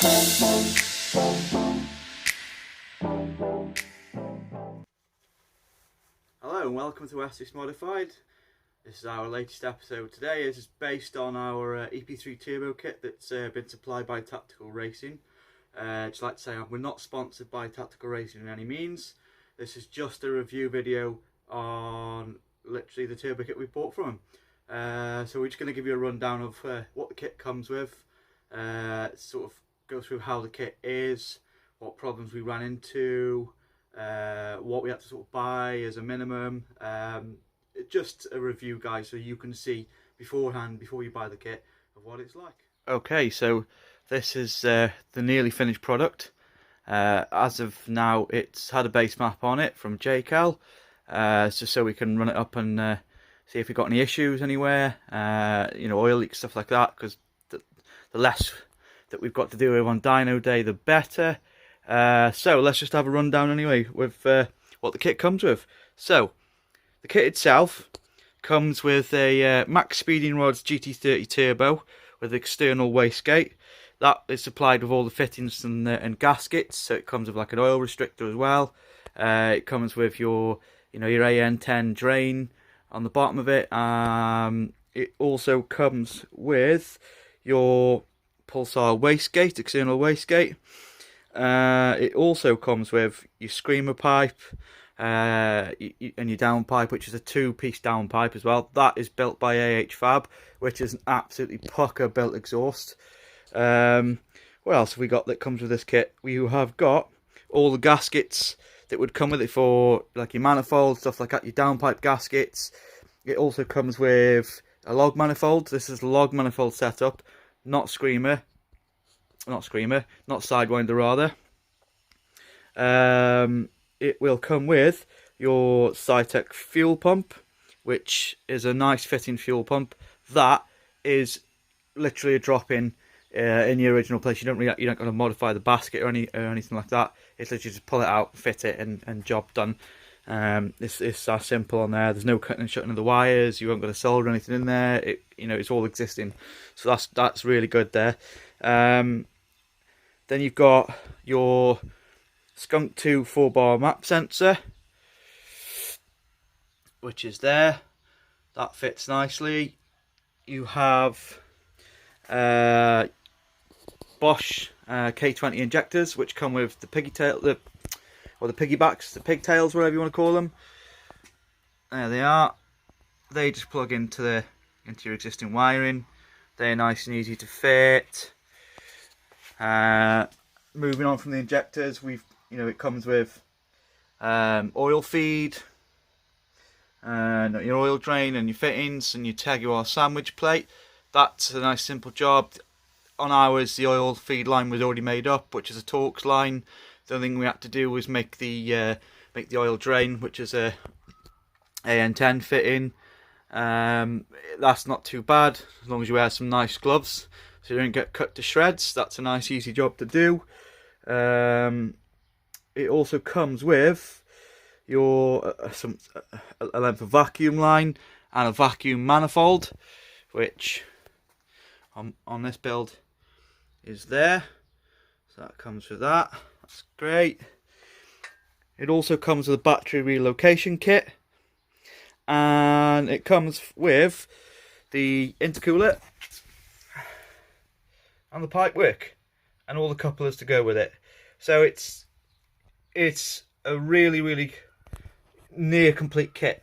Hello and welcome to Essex Modified. This is our latest episode today. This is based on our EP3 turbo kit that's been supplied by Tactical Racing. Just like to say, we're not sponsored by Tactical Racing in any means. This is just a review video on literally the turbo kit we bought from them. So we're just going to give you a rundown of what the kit comes with, sort of go through how the kit is, what problems we ran into, what we had to sort of buy as a minimum. Just a review, guys, so you can see beforehand, before you buy the kit, of what it's like. Okay, so this is the nearly finished product. As of now, it's had a base map on it from JCal, just so we can run it up and see if we've got any issues anywhere, you know, oil leaks, stuff like that, because the less that we've got to do with on dyno day, the better. So let's just have a rundown anyway with what the kit comes with. So the kit itself comes with a Max Speeding Rods GT30 Turbo with external wastegate. That is supplied with all the fittings and gaskets, so it comes with like an oil restrictor as well. It comes with your, you know, your AN10 drain on the bottom of it. It also comes with your Pulsar wastegate, external wastegate. It also comes with your screamer pipe and your downpipe, which is a 2-piece downpipe as well. That is built by Fab, which is an absolutely pucker built exhaust. What else have we got that comes with this kit? We have got all the gaskets that would come with it for like your manifold, stuff like that, your downpipe gaskets. It also comes with a log manifold. This is the log manifold setup, not Sidewinder rather. It will come with your Cytec fuel pump, which is a nice fitting fuel pump. That is literally a drop in the original place. You don't got to modify the basket or anything like that. It's literally just pull it out, fit it, and job done. It's that simple on there. There's no cutting and shutting of the wires. You won't got to solder anything in there. It's all existing, so that's really good there. Then you've got your Skunk 2 4-bar map sensor, which is there. That fits nicely. You have Bosch K20 injectors, which come with the pigtails, the pigtails, whatever you want to call them. There they are. They just plug into your existing wiring. They're nice and easy to fit. Moving on from the injectors, it comes with oil feed, your oil drain and your fittings and your Teguar sandwich plate. That's a nice simple job. On ours, the oil feed line was already made up, which is a Torx line. The only thing we had to do was make the oil drain, which is a AN10 fitting. That's not too bad as long as you wear some nice gloves so you don't get cut to shreds. That's a nice easy job to do. It also comes with your a length of vacuum line and a vacuum manifold, which on this build is there. So that comes with that. That's great. It also comes with a battery relocation kit, and it comes with the intercooler and the pipe work and all the couplers to go with it. So it's a really near complete kit,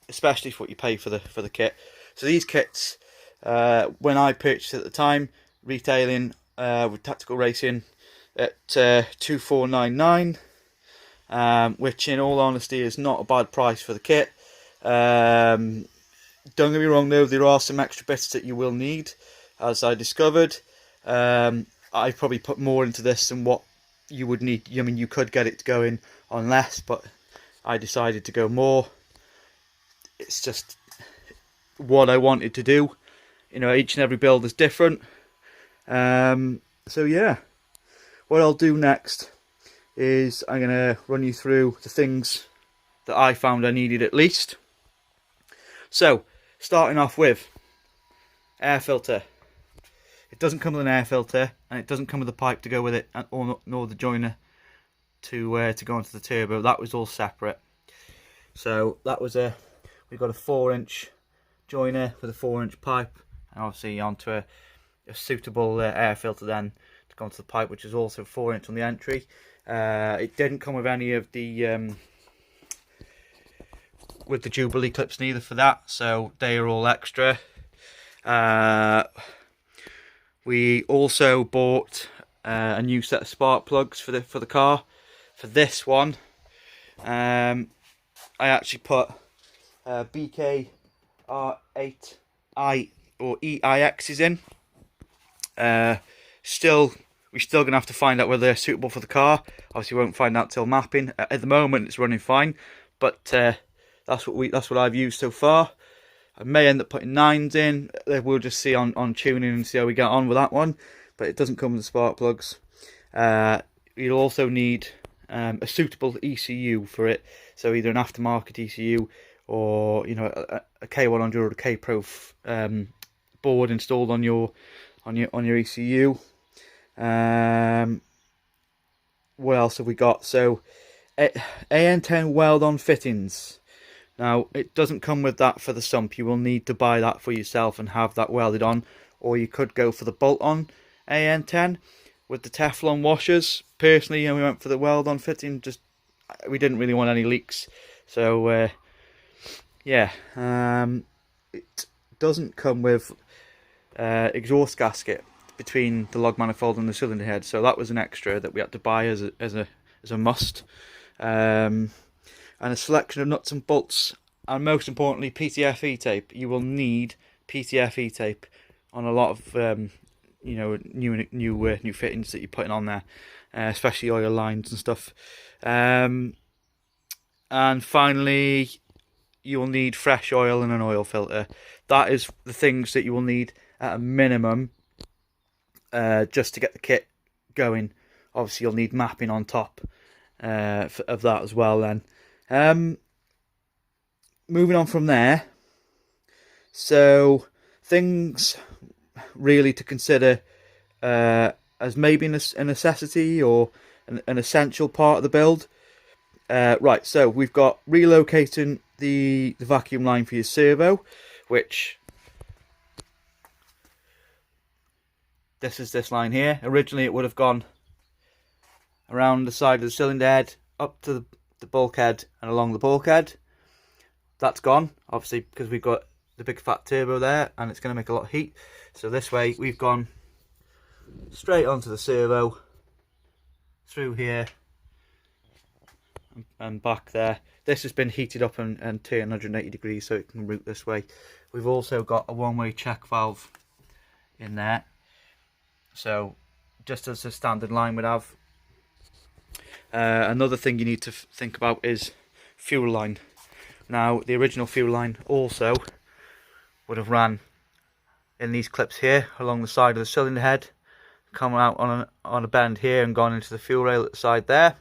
especially for what you pay for the kit. So these kits, when I purchased at the time, retailing with Tactical Racing at $24.99, which in all honesty is not a bad price for the kit. Don't get me wrong though, there are some extra bits that you will need, as I discovered. I probably put more into this than what you would need. I mean, you could get it going on less, but I decided to go more. It's just what I wanted to do. Each and every build is different. So yeah, what I'll do next is I'm going to run you through the things that I found I needed at least. So, starting off with air filter. doesn't come with an air filter, and it doesn't come with a pipe to go with it, nor the joiner to go onto the turbo. That was all separate. So that was we've got a 4-inch joiner with a 4-inch pipe, and obviously onto a suitable air filter then to go onto the pipe, which is also 4-inch on the entry. It didn't come with any of the with the Jubilee clips neither for that, so they are all extra. We also bought a new set of spark plugs for the car. For this one, I actually put BK R8i or EIXs in. We're still gonna have to find out whether they're suitable for the car. Obviously, we won't find out till mapping. At the moment, it's running fine, but that's what I've used so far. I may end up putting 9s in. We'll just see on tuning and see how we get on with that one. But it doesn't come with the spark plugs. You'll also need a suitable ECU for it. So either an aftermarket ECU or a K100 or a K Pro board installed on your ECU. What else have we got? So AN10 weld-on fittings. Now, it doesn't come with that for the sump. You will need to buy that for yourself and have that welded on. Or you could go for the bolt-on AN10 with the Teflon washers. Personally, we went for the weld-on fitting. We didn't really want any leaks. So, yeah. It doesn't come with exhaust gasket between the log manifold and the cylinder head. So that was an extra that we had to buy as a must. And a selection of nuts and bolts, and most importantly PTFE tape. You will need PTFE tape on a lot of new fittings that you're putting on there, especially oil lines and stuff. And finally, you will need fresh oil and an oil filter. That is the things that you will need at a minimum, just to get the kit going. Obviously, you'll need mapping on top of that as well then. Moving on from there, so things really to consider as maybe a necessity or an essential part of the build. Right, so we've got relocating the vacuum line for your servo, which this is this line here. Originally it would have gone around the side of the cylinder head up to the bulkhead and along the bulkhead. That's gone, obviously, because we've got the big fat turbo there and it's going to make a lot of heat. So this way we've gone straight onto the servo, through here and back there. This has been heated up and turned 180 degrees so it can route this way. We've also got a one-way check valve in there, so just as a standard line would have. Another thing you need to think about is fuel line. Now, the original fuel line also would have ran in these clips here along the side of the cylinder head, come out on a bend here and gone into the fuel rail at the side there.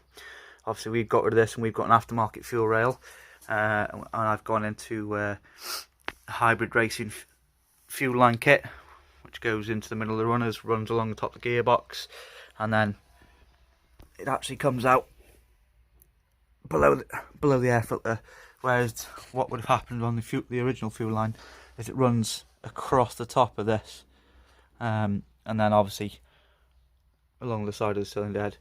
Obviously, we've got rid of this and we've got an aftermarket fuel rail, and I've gone into a hybrid racing fuel line kit, which goes into the middle of the runners, runs along the top of the gearbox, and then it actually comes out below the air filter. Whereas what would have happened on the original fuel line is it runs across the top of this, and then obviously along the side of the cylinder head.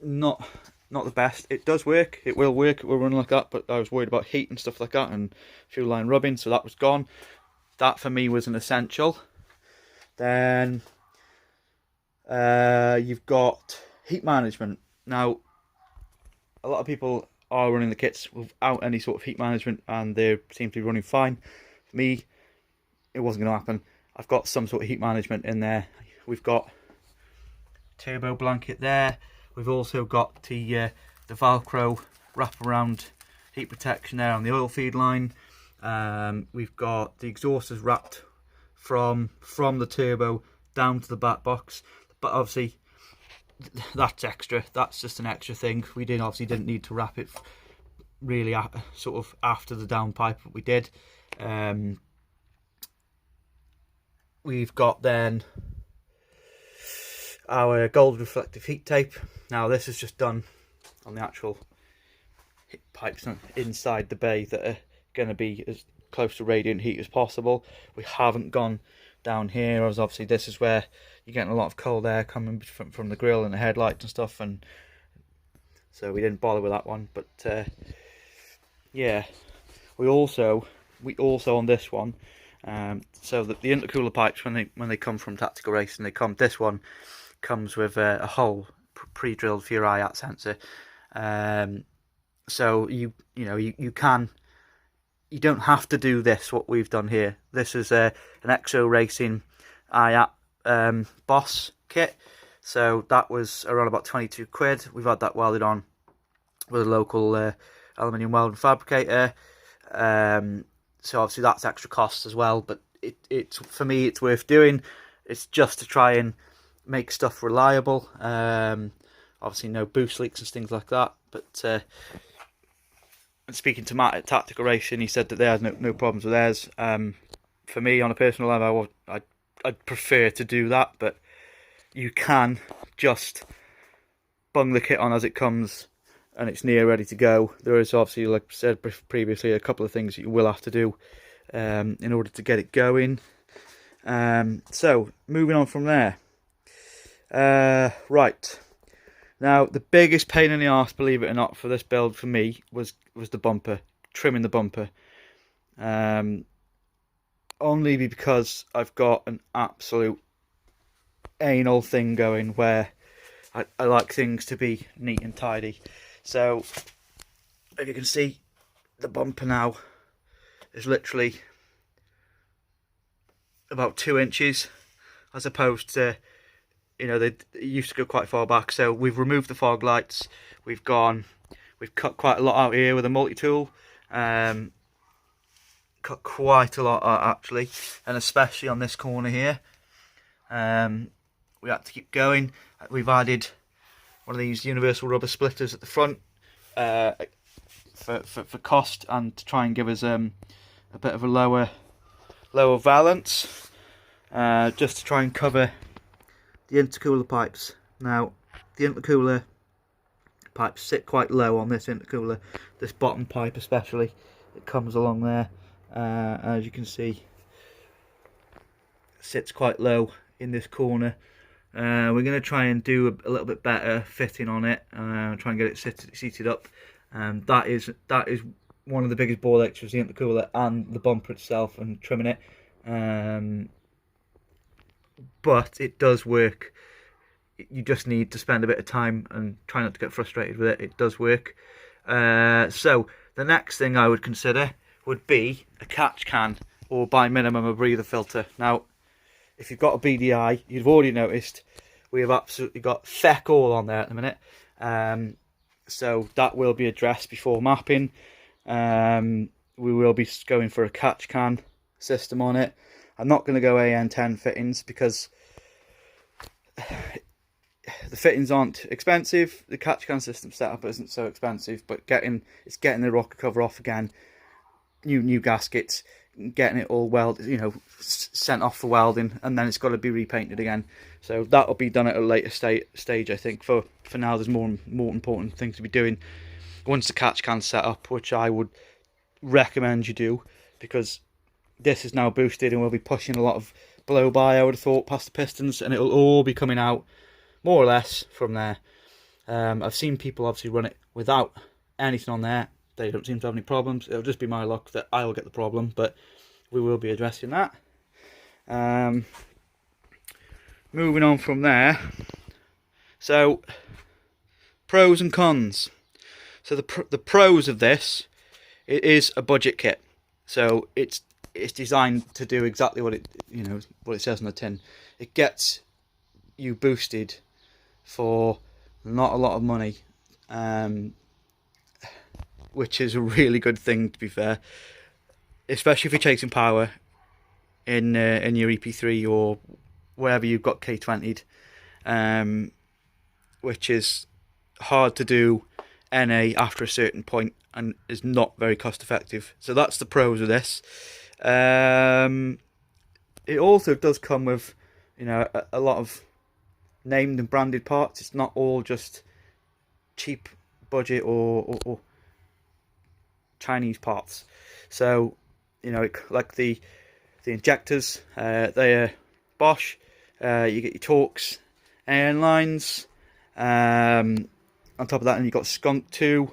Not the best. It does work. It will work. It will run like that. But I was worried about heat and stuff like that and fuel line rubbing, so that was gone. That for me was an essential. Then you've got heat management. Now, a lot of people are running the kits without any sort of heat management and they seem to be running fine. For me, it wasn't going to happen. I've got some sort of heat management in there. We've got turbo blanket there. We've also got the Velcro wraparound heat protection there on the oil feed line. We've got the exhausters wrapped from the turbo down to the back box, but obviously that's extra. That's just an extra thing. We obviously didn't need to wrap it really sort of after the downpipe, but we did. We've got then our gold reflective heat tape. Now this is just done on the actual pipes inside the bay that are going to be as close to radiant heat as possible. We haven't gone down here, as obviously this is where you're getting a lot of cold air coming from the grill and the headlights and stuff, and so we didn't bother with that one. But yeah, we also on this one, so that the intercooler pipes, when they come from tactical racing, this one comes with a hole pre-drilled for your IAT sensor. So you don't have to do this, what we've done here. This is an Exo Racing IAT Boss kit. So that was around about 22 quid. We've had that welded on with a local aluminium welding fabricator. So obviously that's extra cost as well, but it's for me it's worth doing. It's just to try and make stuff reliable. Obviously no boost leaks and things like that, but speaking to Matt at Tactical Racing, he said that they had no problems with theirs. For me, on a personal level, I'd prefer to do that, but you can just bung the kit on as it comes and it's near ready to go. There is obviously, like I said previously, a couple of things that you will have to do in order to get it going. So, moving on from there. Right. Now, the biggest pain in the arse, believe it or not, for this build for me was the bumper, trimming the bumper. Only because I've got an absolute anal thing going where I like things to be neat and tidy. So, if you can see, the bumper now is literally about 2 inches, as opposed to, they used to go quite far back. So we've removed the fog lights. We've cut quite a lot out here with a multi-tool. Cut quite a lot out actually, and especially on this corner here. We had to keep going. We've added one of these universal rubber splitters at the front for cost and to try and give us a bit of a lower valance, just to try and cover the intercooler pipes. Now, the intercooler pipes sit quite low on this intercooler, this bottom pipe especially. It comes along there, as you can see, it sits quite low in this corner. We're going to try and do a little bit better fitting on it, try and get it seated up. That is one of the biggest ball aches, the intercooler and the bumper itself, and trimming it. But it does work. You just need to spend a bit of time and try not to get frustrated with it. It does work. So the next thing I would consider would be a catch can, or by minimum a breather filter. Now, if you've got a BDI, you've already noticed we have absolutely got feck all on there at the minute. So that will be addressed before mapping. We will be going for a catch can system on it. I'm not going to go AN10 fittings because the fittings aren't expensive. The catch can system setup isn't so expensive, but it's getting the rocker cover off again, new gaskets, getting it all welded, sent off for welding, and then it's got to be repainted again. So that'll be done at a later stage, I think. For now, there's more important things to be doing once the catch can's set up, which I would recommend you do, because this is now boosted and we'll be pushing a lot of blow by, I would have thought, past the pistons, and it'll all be coming out more or less from there. I've seen people obviously run it without anything on there. They don't seem to have any problems. It'll just be my luck that I'll get the problem, but we will be addressing that. Moving on from there. So, pros and cons. So the pros of this, it is a budget kit. So it's designed to do exactly what it says on the tin. It gets you boosted for not a lot of money, which is a really good thing, to be fair, especially if you're chasing power in your EP3 or wherever you've got K20'd, which is hard to do NA after a certain point and is not very cost effective. So that's the pros of this. It also does come with a lot of named and branded parts. It's not all just cheap budget or Chinese parts. So, you know, like the injectors, they are Bosch. You get your Torx air lines. On top of that, and you've got Skunk 2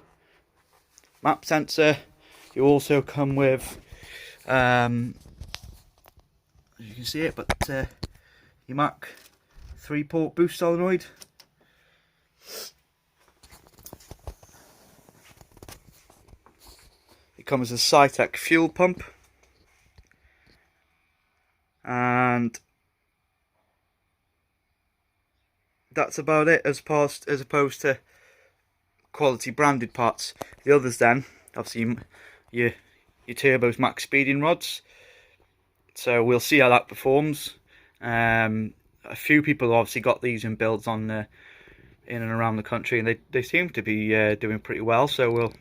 map sensor. You also come with, as you can see it, but your Mach 3-port boost solenoid. It comes with a Cytec fuel pump, and that's about it as opposed to quality branded parts. The others then, obviously your turbo's max speeding rods. So we'll see how that performs. A few people obviously got these in builds on in and around the country, and they seem to be doing pretty well. So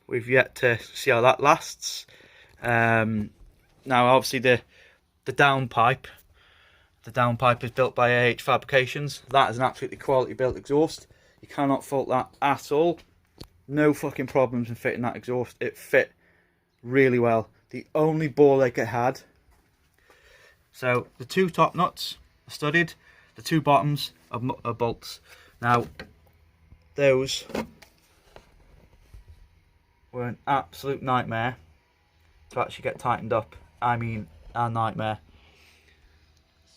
we've yet to see how that lasts. Now obviously the downpipe. The downpipe is built by AH Fabrications. That is an absolutely quality built exhaust. You cannot fault that at all. No fucking problems in fitting that exhaust. It fit really well. The only ball ache it had. So the two top nuts are studded. The two bottoms are bolts. Now those were an absolute nightmare to actually get tightened up. I mean, a nightmare.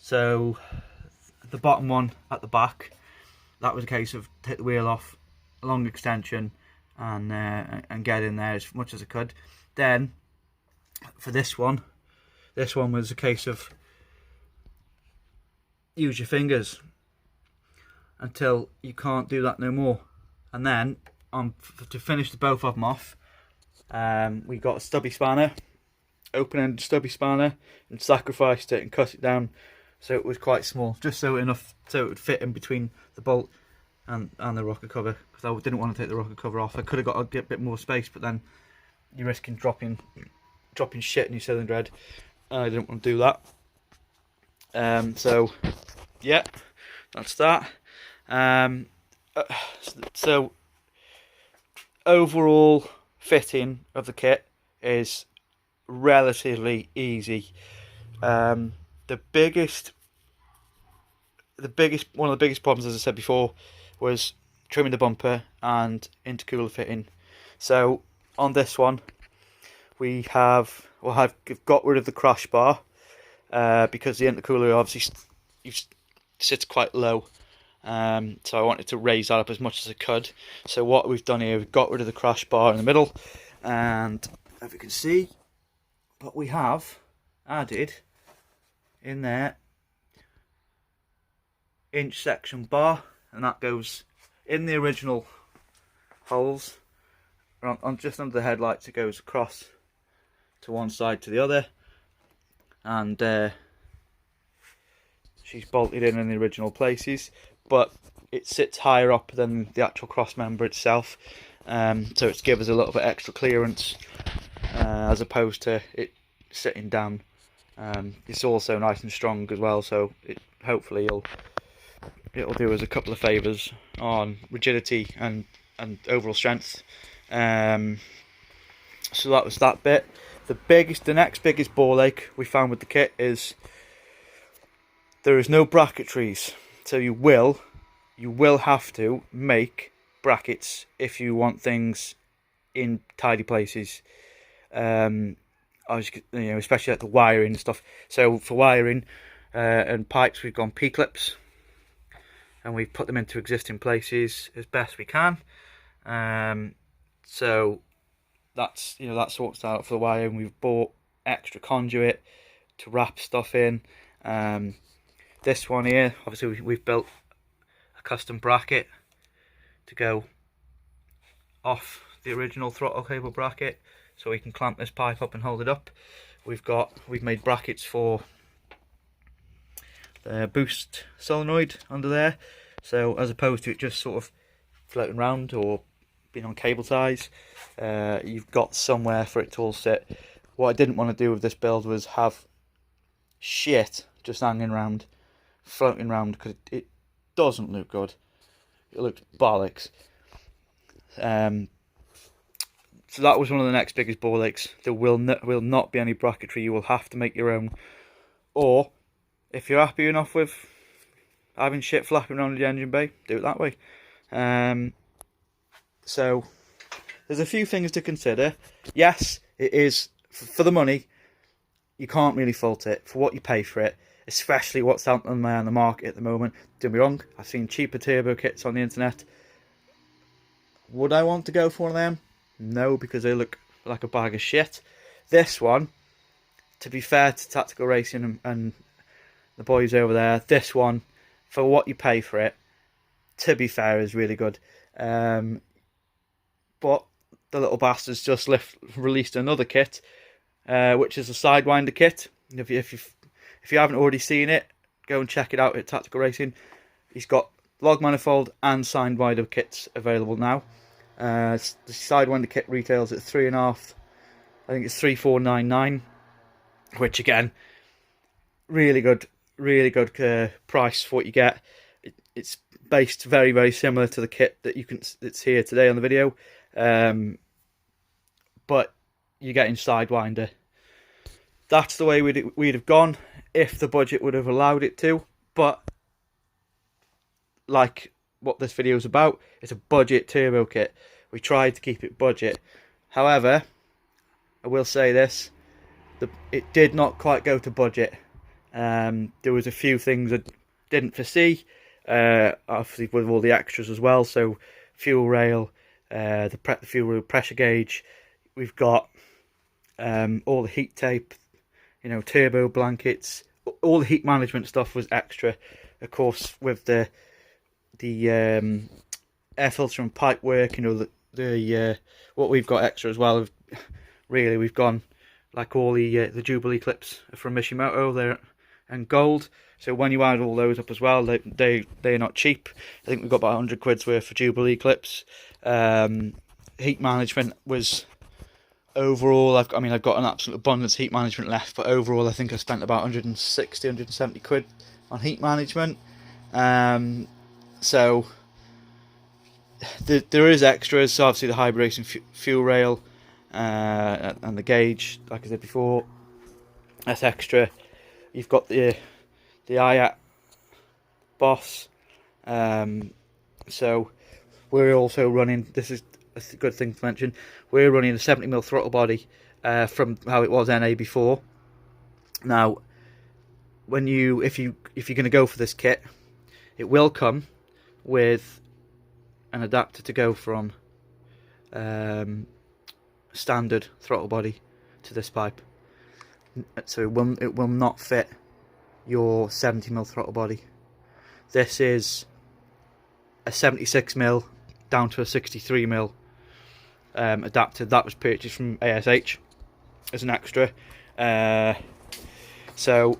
So the bottom one at the back, that was a case of take the wheel off, a long extension, and get in there as much as I could. Then for this one was a case of use your fingers until you can't do that no more. And then to finish the both of them off, we got a stubby spanner, open-ended stubby spanner, and sacrificed it and cut it down so it was quite small, just so it would fit in between the bolt and the rocker cover, because I didn't want to take the rocker cover off. I could have got a bit more space, but then you're risking dropping shit in your cylinder head. I didn't want to do that. So yeah, that's that. So overall fitting of the kit is relatively easy. One of the biggest problems, as I said before, was trimming the bumper and intercooler fitting. So on this one, I've got rid of the crash bar because the intercooler obviously sits quite low. So I wanted to raise that up as much as I could. So what we've done here, we've got rid of the crash bar in the middle, and if you can see, what we have added in there, inch section bar, and that goes in the original holes on just under the headlights. It goes across to one side to the other, and she's bolted in the original places, but it sits higher up than the actual cross member itself, so it's give us a little bit extra clearance as opposed to it sitting down. It's also nice and strong as well, so hopefully it'll do us a couple of favours on rigidity and overall strength. So that was that bit. The next biggest ball ache we found with the kit is there is no bracketries, so you will have to make brackets if you want things in tidy places. Especially like the wiring and stuff. So for wiring and pipes, we've gone P-clips, and we've put them into existing places as best we can. So that sorts out for the wiring. We've bought extra conduit to wrap stuff in. This one here, obviously we've built a custom bracket to go off the original throttle cable bracket, so we can clamp this pipe up and hold it up. We've made brackets for the boost solenoid under there, so as opposed to it just sort of floating around or being on cable ties, you've got somewhere for it to all sit. What I didn't want to do with this build was have shit just hanging around, floating around, because doesn't look good. It looks bollocks. So that was one of the next biggest ball aches. There will not be any bracketry. You will have to make your own. Or, if you're happy enough with having shit flapping around the engine bay, do it that way. So, there's a few things to consider. Yes, it is, for the money, you can't really fault it for what you pay for it, especially what's out on the market at the moment. Don't be wrong, I've seen cheaper turbo kits on the internet. Would I want to go for one of them? No, because they look like a bag of shit. This one, to be fair to Tactical Racing and the boys over there, this one, for what you pay for it, to be fair, is really good. But the little bastards just released another kit, which is a Sidewinder Kit. If you haven't already seen it, go and check it out at Tactical Racing. He's got log manifold and Sidewinder kits available now. The Sidewinder kit retails at $3.5. I think it's $3,499, which again, really good price for what you get. It's based very, very similar to the kit that's here today on the video, but you're getting Sidewinder. That's the way we'd have gone if the budget would have allowed it to. But like what this video is about, it's a budget turbo kit. We tried to keep it budget. However, I will say this: it did not quite go to budget. There was a few things I didn't foresee. Obviously with all the extras as well. So fuel rail, the fuel rail pressure gauge. We've got all the heat tape, turbo blankets. All the heat management stuff was extra. Of course, with the air filter and pipe work, the what we've got extra as well. Really, we've gone like all the Jubilee clips from Mishimoto there and gold. So when you add all those up as well, they're not cheap. I think we've got about 100 quid's worth for Jubilee clips. Heat management was overall, I've got an absolute abundance of heat management left, but overall I think I spent about 160, 170 quid on heat management. So there is extras. So obviously the hybrid racing fuel rail and the gauge, like I said before, that's extra. You've got the IAT Boss. So we're also running, this is a good thing to mention, we're running a 70mm throttle body from how it was NA before. Now, if you're going to go for this kit, it will come with an adapter to go from standard throttle body to this pipe. So it will not fit your 70mm throttle body. This is a 76mm down to a 63mm adapter that was purchased from ASH as an extra. So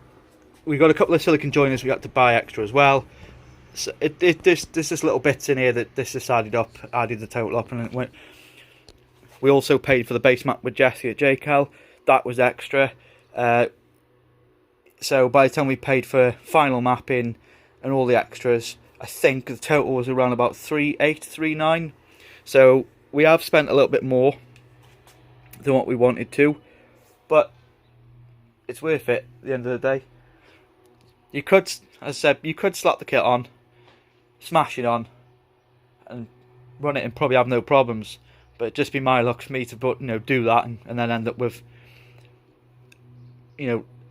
we got a couple of silicon joiners we had to buy extra as well. So there's just little bits in here that this decided up, added the total up, and it went. We also paid for the base map with Jesse at JCal. That was extra. So by the time we paid for final mapping and all the extras, I think the total was around about 3.8, 3.9. So we have spent a little bit more than what we wanted to, but it's worth it at the end of the day. You could, as I said, you could slap the kit on, smash it on, and run it and probably have no problems. But it'd just be my luck for me to do that and then end up with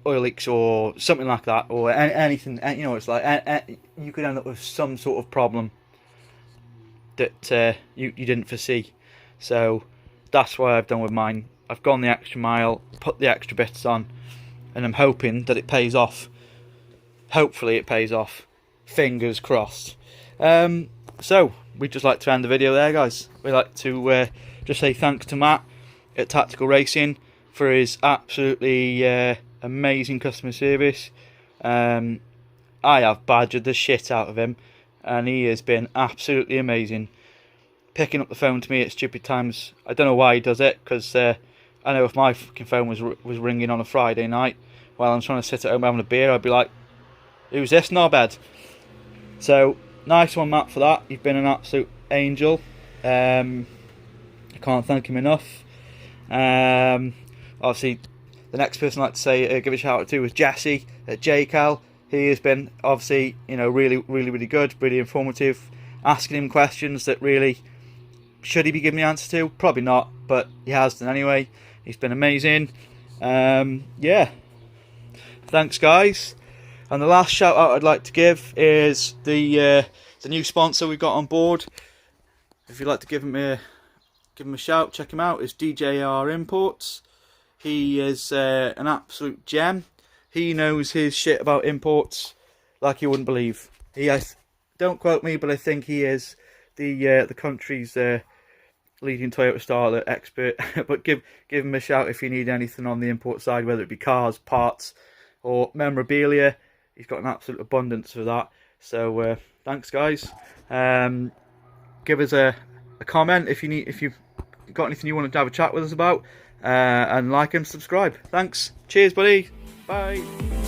oil leaks or something like that, or anything. It's like you could end up with some sort of problem that you didn't foresee. So that's what I've done with mine. I've gone the extra mile, put the extra bits on, and I'm hoping that it pays off. Hopefully it pays off. Fingers crossed. So we'd just like to end the video there, guys. We'd like to just say thanks to Matt at Tactical Racing for his absolutely amazing customer service. I have badgered the shit out of him, and he has been absolutely amazing. Picking up the phone to me at stupid times. I don't know why he does it, because I know if my fucking phone was ringing on a Friday night while I'm trying to sit at home having a beer, I'd be like, who's this knobhead? So nice one, Matt, for that. You've been an absolute angel. I can't thank him enough. Obviously, the next person I'd like to say give a shout out to is Jesse at JCal. He has been obviously, you know, really good, really informative, asking him questions that really, should he be giving the answer to? Probably not, but he has done anyway. He's been amazing. Yeah, thanks guys. And the last shout out I'd like to give is the new sponsor we got on board. If you'd like to give him a shout, check him out. It's DJR Imports. He is an absolute gem. He knows his shit about imports like you wouldn't believe. Don't quote me, but I think he is the country's leading Toyota Starlet expert. But give him a shout if you need anything on the import side, whether it be cars, parts, or memorabilia. He's got an absolute abundance of that. So thanks, guys. Give us a comment if you've got anything you want to have a chat with us about, and like and subscribe. Thanks. Cheers, buddy. Bye.